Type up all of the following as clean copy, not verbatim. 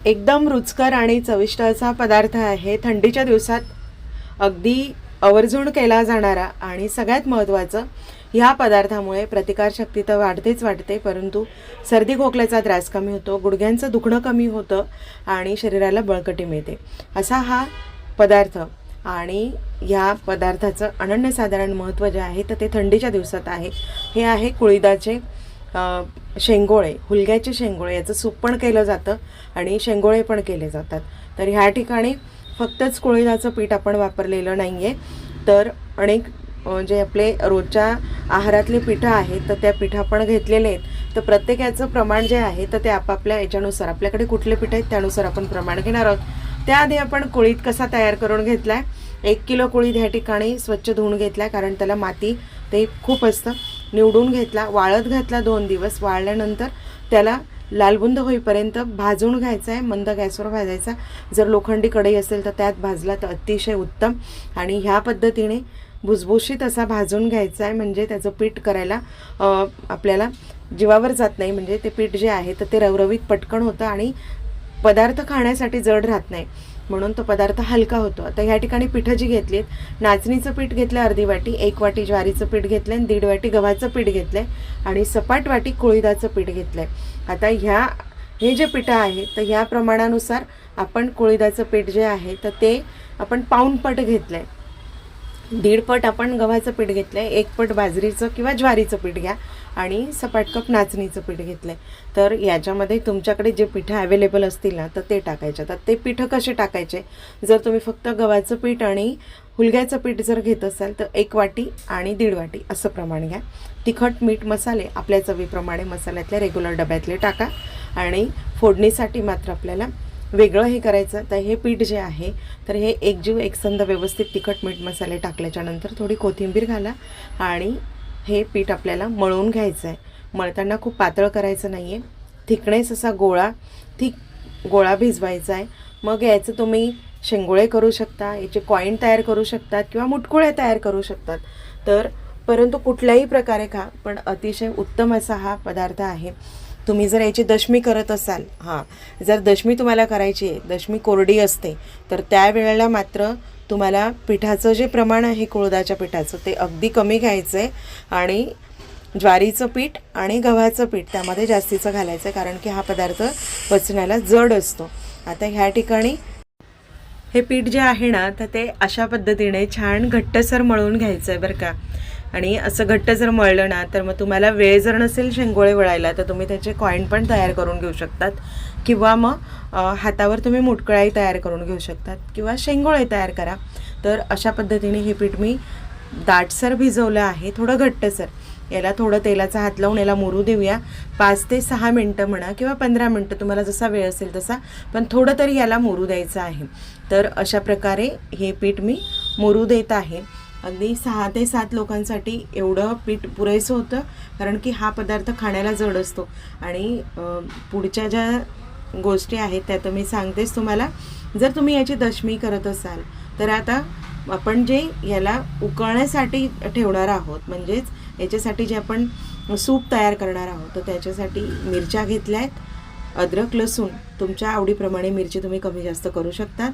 एकदम रुचकर आणि चविष्ट असा पदार्थ आहे. थंडीच्या दिवसात अगदी आवर्जून केला जाणारा आणि सगळ्यात महत्त्वाचं, ह्या पदार्थामुळे प्रतिकारशक्ती तर वाढते, परंतु सर्दी खोकल्याचा त्रास कमी होतो, गुडघ्यांचं दुखणं कमी होतं आणि शरीराला बळकटी मिळते असा हा पदार्थ. आणि या पदार्थाचं अनन्यसाधारण महत्त्व जे आहे तर ते थंडीच्या दिवसात आहे. हे आहे कुळीदाचे शेंगोळे, हुलग्याचे शेंगोळे. याचं सूप पण केलं जातं आणि शेंगोळे पण केले जातात. तर ह्या ठिकाणी फक्तच कुळीदाचं पीठ आपण वापरलेलं नाही आहे, तर अनेक जे आपले रोजच्या आहारातले पिठं आहेत तर त्या पिठं आपण घेतलेले आहेत. तर प्रत्येकाचं प्रमाण जे आहे तर ते आपापल्या याच्यानुसार, आपल्याकडे कुठले पिठं आहेत त्यानुसार आपण प्रमाण घेणार आहोत. त्याआधी आपण कुळीद कसा तयार करून घेतला आहे. 1 किलो कुळीद ह्या ठिकाणी स्वच्छ धुवून घेतला, कारण त्याला माती ते खूप असतं. निवडून घेतला, वाळत घातला 2 दिवस. वाळल्यानंतर त्याला लालबुंद होईपर्यंत भाजून घ्यायचा आहे, मंद गॅसवर भाजायचा. जर लोखंडी कढई असेल तर त्यात भाजला तर अतिशय उत्तम. आणि ह्या पद्धतीने भुसभुशीत असा भाजून घ्यायचा आहे, म्हणजे त्याचं पीठ करायला आपल्याला जीवावर जात नाही. म्हणजे ते पीठ जे आहे तर ते रवरवीत पटकन होतं आणि पदार्थ खाण्यासाठी जड राहत नाही, म्हणून तो पदार्थ हलका होतो. आता ह्या ठिकाणी पिठं जी घेतली आहेत, नाचणीचं पीठ घेतलं अर्धी वाटी, 1 वाटी ज्वारीचं पीठ घेतलं आणि 1.5 वाटी गव्हाचं पीठ घेतलं आहे आणि सपाट वाटी कुळीदाचं पीठ घेतलं आहे. आता हे जे पिठं आहे तर ह्या प्रमाणानुसार आपण कुळीदाचं पीठ जे आहे तर ते आपण पाऊण पट घेतलं आहे. 1.5 पट आपण गव्हाचं पीठ घेतलं आहे, 1 पट बाजरीचं किंवा ज्वारीचं पीठ घ्या आणि सपाट कप नाचणीचं पीठ घेतलं आहे. तर याच्यामध्ये तुमच्याकडे जे पिठं अवेलेबल असतील ना तर ते टाकायचे. तर ते पिठं कसे टाकायचे, जर तुम्ही फक्त गव्हाचं पीठ आणि हुलग्याचं पीठ जर घेत असाल तर 1 वाटी आणि 1.5 वाटी असं प्रमाण घ्या. तिखट मीठ मसाले आपल्या चवीप्रमाणे मसाल्यातले रेग्युलर डब्यातले टाका आणि फोडणीसाठी मात्र आपल्याला वेगळं हे करायचं. तर हे पीठ जे आहे तर हे एकजीव एकसंध व्यवस्थित तिखट मीठ मसाले टाकल्याच्यानंतर थोडी कोथिंबीर घाला आणि हे पीठ आपल्याला मळून घ्यायचं आहे. मळताना खूप पातळ करायचं नाही आहे, थिकनेस असा गोळा भिजवायचा आहे. मग याचं तुम्ही शेंगोळे करू शकता, याचे कॉईन तयार करू शकतात किंवा मुटकुळे तयार करू शकतात. तर परंतु कुठल्याही प्रकारे खा, पण अतिशय उत्तम असा हा पदार्थ आहे. तुम्ही जर याची दशमी करत असाल, जर दशमी तुम्हाला करायची आहे, दशमी कोरडी असते, तर त्यावेळेला मात्र तुम्हाला पिठाचं जे प्रमाण आहे कुळदाच्या पिठाचं ते अगदी कमी घ्यायचं आहे आणि ज्वारीचं पीठ आणि गव्हाचं पीठ त्यामध्ये जास्तीचं घालायचं आहे, कारण की हा पदार्थ पचण्याला जड असतो. आता ह्या ठिकाणी हे पीठ जे आहे ना तर ते अशा पद्धतीने छान घट्टसर मळून घ्यायचं आहे बरं का. आणि असं घट्ट जर मळलं ना तर मग तुम्हाला वेळ जर नसेल शेंगोळे वळायला तर तुम्ही त्याचे कॉईन पण तयार करून घेऊ शकतात किंवा मग हातावर तुम्ही मुटकळाई तयार करून घेऊ शकतात किंवा शेंगोळे तयार करा. तर अशा पद्धतीने हे पीठ मी दाटसर भिजवलं आहे, थोडं घट्टसर. याला थोडं तेलाचा हात लावून याला मुरू देऊया. 5 ते 6 मिनटं म्हणा किंवा 15 मिनटं तुम्हाला जसा वेळ असेल तसा, पण थोडं तरी याला मुरू द्यायचं आहे. तर अशा प्रकारे हे पीठ मी मुरू देत आहे. अगदी 6 ते 7 लोकांसाठी एवढं पीठ पुरेसं होतं, कारण की हा पदार्थ खाण्याला जड असतो. आणि पुढच्या ज्या गोष्टी आहेत त्या तर मी सांगतेच तुम्हाला. जर तुम्ही याची दशमी करत असाल तर आता आपण जे याला उकळण्यासाठी ठेवणार आहोत, म्हणजेच याच्यासाठी जे आपण सूप तयार करणार आहोत, तर त्याच्यासाठी मिरच्या घेतल्या आहेत, अद्रक लसूण तुमच्या आवडीप्रमाणे मिरची तुम्ही कमी जास्त करू शकतात,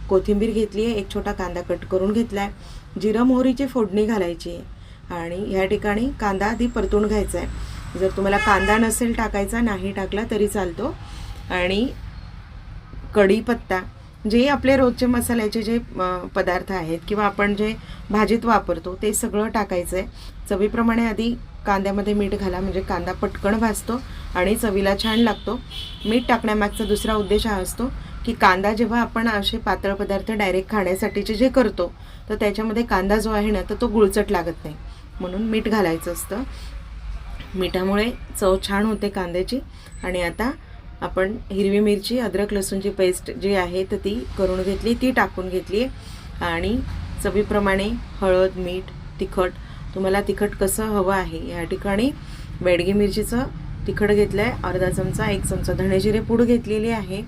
कोथिंबीर घेतली आहे, 1 छोटा कांदा कट करून घेतला आहे, जिरं मोहरीची फोडणी घालायची आहे आणि ह्या ठिकाणी कांदा आधी परतून घ्यायचा आहे. जर तुम्हाला कांदा नसेल टाकायचा, नाही टाकला तरी चालतो. आणि कढीपत्ता, जे आपले रोजचे मसाल्याचे जे पदार्थ आहेत किंवा आपण जे भाजीत वापरतो ते सगळं टाकायचं आहे. चवीप्रमाणे आधी कांद्यामध्ये मीठ घाला, म्हणजे कांदा पटकन भाजतो आणि चवीला छान लागतो. मीठ टाकण्यामागचा दुसरा उद्देश हा असतो की कांदा जेव्हा आपण असे पातळ पदार्थ डायरेक्ट खाण्यासाठीचे जे करतो तर त्याच्यामध्ये कांदा जो आहे ना तर तो गुळचट लागत नाही, म्हणून मीठ घालायचं असतं. मिठामुळे चव छान होते कांद्याची. आणि आता आपण हिरवी मिरची, अद्रक लसूणची पेस्ट जी आहे तर ती करून घेतली, ती टाकून घेतली आहे. आणि चवीप्रमाणे हळद, मीठ, तिखट, तुम्हाला तिखट कसं हवं आहे. या ठिकाणी बेडगी मिरचीचं तिखट घेतलं आहे, अर्धा चमचा, 1 चमचा धणेजिरे पूड घेतलेली आहे.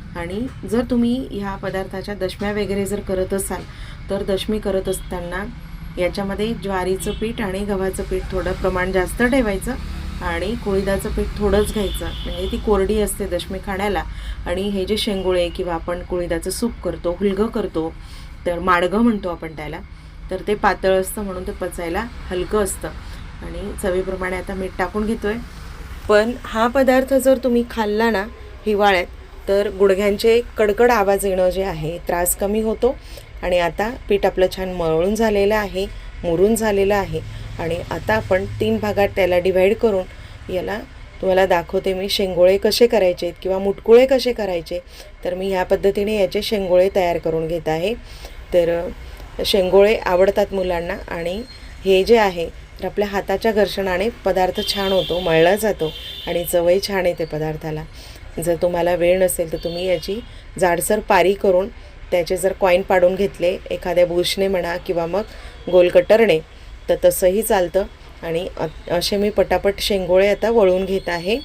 आणि जर तुम्ही ह्या पदार्थाच्या दशम्या वगैरे जर करत असाल तर दशमी करत असताना याच्यामध्ये ज्वारीचं पीठ आणि गव्हाचं पीठ थोडं प्रमाण जास्त ठेवायचं आणि कुळीदाचं पीठ थोडंच घ्यायचं, म्हणजे ती कोरडी असते दशमी खाण्याला. आणि हे जे शेंगोळे किंवा आपण कुळीदाचं सूप करतो, हुलगं करतो, तर माडगं म्हणतो आपण त्याला, तर ते पातळ असतं म्हणून ते पचायला हलकं असतं. आणि चवीप्रमाणे आता मीठ टाकून घेतो आहे. पण हा पदार्थ जर तुम्ही खाल्ला ना हिवाळ्यात, तर गुडघ्यांचे कडकड आवाज येणं जे आहे त्रास कमी होतो. आणि आता पीठ आपलं छान मळून झालेलं आहे, मुरून झालेलं आहे. आणि आता आपण 3 भागात त्याला डिवाईड करून याला तुम्हाला दाखवते मी शेंगोळे कसे करायचे किंवा मुटकुळे कसे करायचे. तर मी ह्या पद्धतीने याचे शेंगोळे तयार करून घेत आहे. तर शेंगोळे आवडतात मुलांना आणि हे जे आहे तर आपल्या हाताच्या घर्षणाने पदार्थ छान होतो, मळला जातो आणि चवही छान येते पदार्थाला. जर तुम्हाला वेळ नसेल तर तुम्ही याची जाडसर पारी करून त्याचे जर कॉईन पाडून घेतले एखाद्या बुशने म्हणा किंवा मग गोल कटरने, तर तसंही चालतं. आणि असे मी पटापट शेंगोळे आता वळून घेत आहे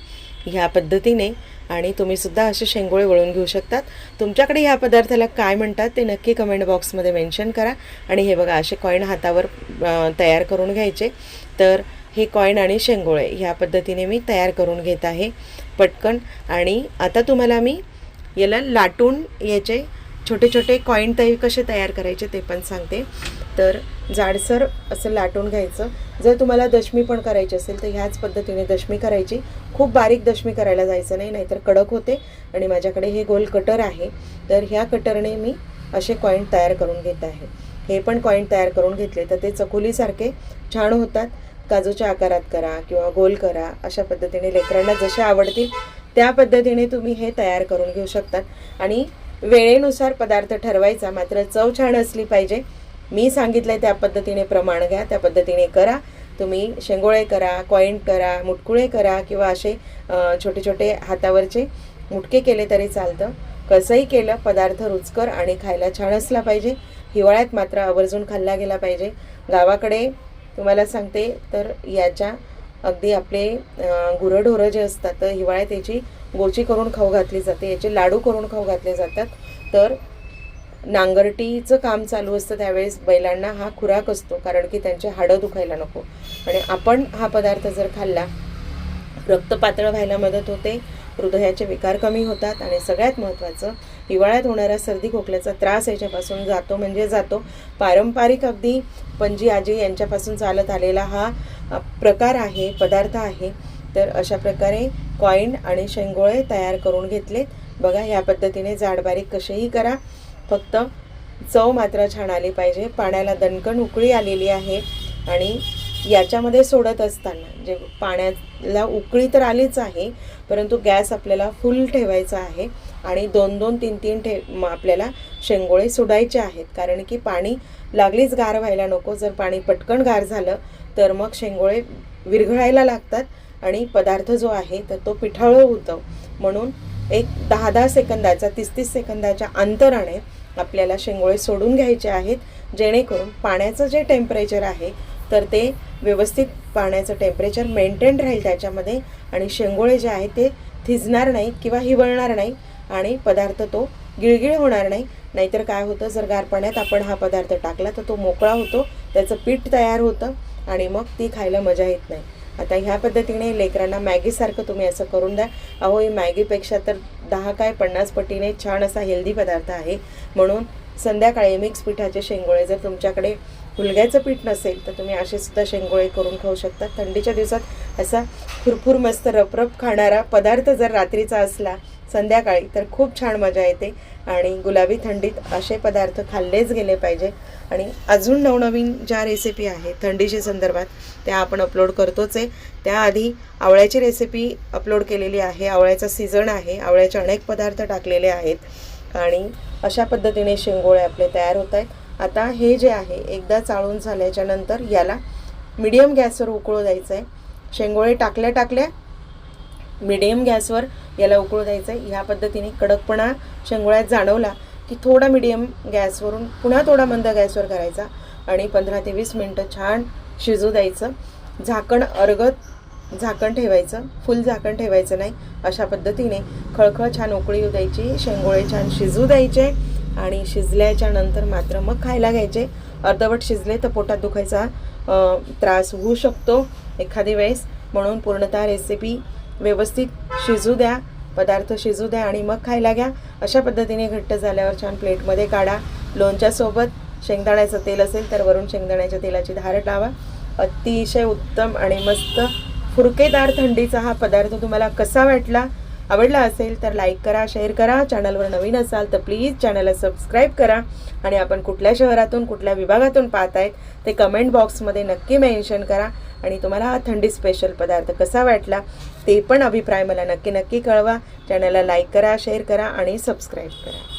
ह्या पद्धतीने. आणि तुम्हीसुद्धा असे शेंगोळे वळून घेऊ शकतात. तुमच्याकडे ह्या पदार्थाला काय म्हणतात ते नक्की कमेंट बॉक्समध्ये मेन्शन करा. आणि हे बघा असे कॉईन हातावर तयार करून घ्यायचे. तर हे कॉईन आणि शेंगोळे ह्या पद्धतीने मी तयार करून घेत आहे पटकन. आणि आता तुम्हाला मी याला लाटून याचे छोटे छोटे कॉईन कसे तयार करायचे ते पण सांगते. तर जाडसर असं लाटून घ्यायचं. जर तुम्हाला दशमी पण करायची असेल तर ह्याच पद्धतीने दशमी करायची. खूप बारीक दशमी करायला जायचं नाही, नाहीतर कडक होते. आणि माझ्याकडे हे गोल कटर आहे, तर ह्या कटरने मी असे कॉईन तयार करून घेत आहे. हे पण कॉईन तयार करून घेतले तर ते चकोलीसारखे छान होतात. काजूच्या आकारात करा किंवा गोल करा, अशा पद्धतीने लेकरांना जसे आवडतील त्या पद्धतीने तुम्ही हे तयार करून घेऊ शकतात. आणि वेळेनुसार पदार्थ ठरवायचा, मात्र चव छान असली पाहिजे. मी सांगितलं त्या पद्धतीने प्रमाण घ्या, त्या पद्धतीने करा. तुम्ही शेंगोळे करा, कॉईन करा, मुटकुळे करा किंवा असे छोटे छोटे हातावरचे मुटके केले तरी चालतं. कसंही केलं पदार्थ रुचकर आणि खायला छान असला पाहिजे. हिवाळ्यात मात्र आवर्जून खाल्ला गेला पाहिजे. गावाकडे तुम्हाला सांगते तर याच्या अगदी आपले गुरंढोरं जे असतात तर हिवाळ्यात याची गोची करून खाऊ घातली जाते, याचे लाडू करून खाऊ घातले जातात. तर नांगरटीचं काम चालू असतं त्यावेळेस बैलांना हा खुराक असतो, कारण की त्यांचे हाडं दुखायला नको. आणि आपण हा पदार्थ जर खाल्ला, रक्त पातळ व्हायला मदत होते, हृदयाचे विकार कमी होतात. आणि सगळ्यात महत्त्वाचं, हिवाळ्यात होणारा सर्दी खोकल्याचा त्रास याच्यापासून जातो म्हणजे जातो. पारंपरिक अगदी पणजी आजी यांच्यापासून चालत आलेला हा प्रकार आहे, पदार्थ आहे. तर अशा प्रकारे कॉईन आणि शेंगोळे तयार करून घेतलेत. बघा ह्या पद्धतीने जाडबारीक कसेही करा, फक्त चव मात्र छान आली पाहिजे. पाण्याला दणकण उकळी आलेली आहे. आणि याच्यामध्ये सोडत असताना जे पाण्याला उकळी तर आलीच आहे, परंतु गॅस आपल्याला फुल ठेवायचा आहे. आणि 2-2, 3-3 आपल्याला शेंगोळे सोडायचे आहेत, कारण की पाणी लागलीच गार व्हायला नको. जर पाणी पटकन गार झालं तर मग शेंगोळे विरघळायला लागतात आणि पदार्थ जो आहे तर तो पिठाळ होतो. म्हणून एक 10-10 सेकंदाच्या 30-30 सेकंदाच्या अंतराने आपल्याला शेंगोळे सोडून घ्यायचे आहेत, जेणेकरून पाण्याचं जे टेम्परेचर आहे तर ते व्यवस्थित पाण्याचं टेम्परेचर मेंटेन राहील त्याच्यामध्ये. आणि शेंगोळे जे आहे ते थिजणार नाहीत किंवा हिवळणार नाही आणि पदार्थ तो गिळगिळ होणार नाही. नाहीतर काय होतं, जर गार पाण्यात आपण हा पदार्थ टाकला तर तो मोकळा होतो, त्याचं पीठ तयार होतं आणि मग ती खायला मजा येत नाही. आता ह्या पद्धतीने लेकरांना मॅगीसारखं तुम्ही असं करून द्या. अहो, ही मॅगीपेक्षा तर 10 काय 50 पटीने छान असा हेल्दी पदार्थ आहे. म्हणून संध्याकाळी मिक्स पिठाचे शेंगोळे, जर तुमच्याकडे हुलग्याचं पीठ नसेल तर तुम्ही असे सुद्धा शेंगोळे करून खाऊ शकता. थंडीच्या दिवसात असा फुरफुर मस्त रपरप खाणारा पदार्थ जर रात्रीचा असला संध्याकाळी तर खूप छान मजा येते. आणि गुलाबी थंडीत असे पदार्थ खाल्लेच गेले पाहिजे. आणि अजून नवनवीन ज्या रेसिपी आहेत थंडीशी संदर्भात त्या आपण अपलोड करतोच आहे. त्याआधी आवळ्याची रेसिपी अपलोड केलेली आहे. आवळ्याचा सीझन आहे, आवळ्याचे अनेक पदार्थ टाकलेले आहेत. आणि अशा पद्धतीने शेंगोळे आपले तयार होत आहेत. आता हे जे आहे एकदा चाळून झाल्याच्या नंतर याला मीडियम गॅसवर उकळू द्यायचं आहे. शेंगोळे टाकल्या मीडियम गॅसवर याला उकळू द्यायचं आहे. ह्या पद्धतीने कडकपणा शेंगोळ्यात जाणवला की थोडा मीडियम गॅसवरून पुन्हा थोडा मंद गॅसवर करायचा आणि 15 ते 20 मिनटं छान शिजू द्यायचं. झाकण ठेवायचं, फुल झाकण ठेवायचं नाही. अशा पद्धतीने खळखळ छान उकळी येऊ द्यायची, शेंगोळे छान शिजू द्यायचे आणि शिजल्याच्या नंतर मात्र मग खायला घ्यायचे. अर्धवट शिजले तर पोटात दुखायचा त्रास होऊ शकतो एखादी वेळेस. म्हणून पूर्णतः रेसिपी व्यवस्थित शिजू द्या, पदार्थ शिजू द्या आणि मग खायला घ्या. अशा पद्धतीने घट्ट झाल्यावर छान प्लेटमध्ये काढा. लोणच्यासोबत शेंगदाण्याचं तेल असेल तर वरून शेंगदाण्याच्या तेलाची धार लावा. अतिशय उत्तम आणि मस्त फुरकेदार थंडीचा हा पदार्थ तुम्हाला कसा वाटला? आवडला असेल तर लाईक करा, शेअर करा. चॅनलवर नवीन असाल तर प्लीज चॅनलला सबस्क्राईब करा. आणि आपण कुठल्या शहरातून कुठल्या विभागातून पाहतायत ते कमेंट बॉक्समध्ये नक्की मेन्शन करा. आणि तुम्हाला हा थंडी स्पेशल पदार्थ कसा वाटला ते पण अभिप्राय मला नक्की कळवा. चॅनलला लाईक करा, शेअर करा आणि सबस्क्राईब करा.